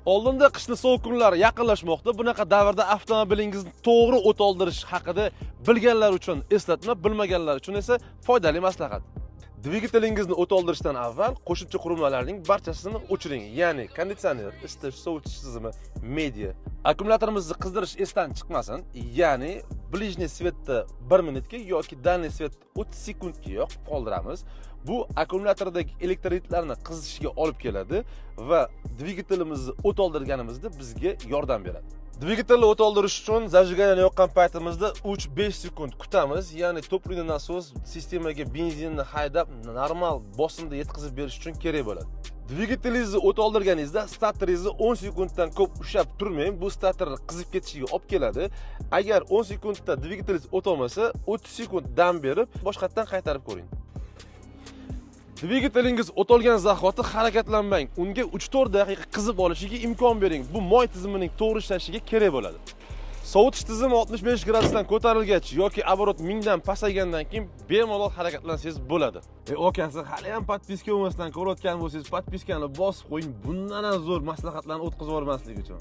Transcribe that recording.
Oldinda qishni sovuq kunlar yaqinlashmoqda. Bunaqa davrda avtomobilingizni to'g'ri o't oldirish haqida bilganlar uchun eslatma, bilmaganlar uchun esa foydali maslahat. Dvigatelingizni o't oldirishdan avval qo'shimcha qurilmalarning barchasini o'chiring, ya'ni konditsioner, isitish, sovutish tizimi, media. Akkumulyatorimizni qizdirish esdan chiqmasin, ya'ni ближний svetda 1 minutga yoki дальний svet 30 sekundga yoqib qoldiramiz. Bu akkumulyatordagi elektrolitlarni qizishiga olib keladi va dvigatelimizni o't oldirganimizda bizga yordam beradi. Dvigatelni o't oldirish uchun zajigayani yoqqan paytimizda 3-5 sekund kutamiz, ya'ni topливный nasos sistemaga benzinni haydab normal bosimda yetkazib berish uchun kerak bo'ladi. Dvigatelingizni o't oldirganingizda starteringizni 10 sekunddan ko'p ushlab turmang, bu starterni qizib ketishiga olib keladi. Agar 10 sekundda dvigatelingiz o't olmasa, 30 sekund dam berib, boshqatdan qaytarib ko'ring. Dvigatelingiz o't olgan zahoti harakatlanmang. Unga 3-4 daqiqa qizib olishiga imkon bering. Bu moy tizimining to'g'ri ishlashiga kerak bo'ladi. Sovutish tizimi 65 gradusdan ko'tarilgach yoki оборот 1000 dan pasaygandan keyin bemalol harakatlansangiz bo'ladi. Okasi, hali ham podpiska olmasdan ko'rayotgan bo'lsangiz, podpiskani bosib qo'ying. Bundan ham zo'r maslahatlarni o'tkazib yubormaslik uchun.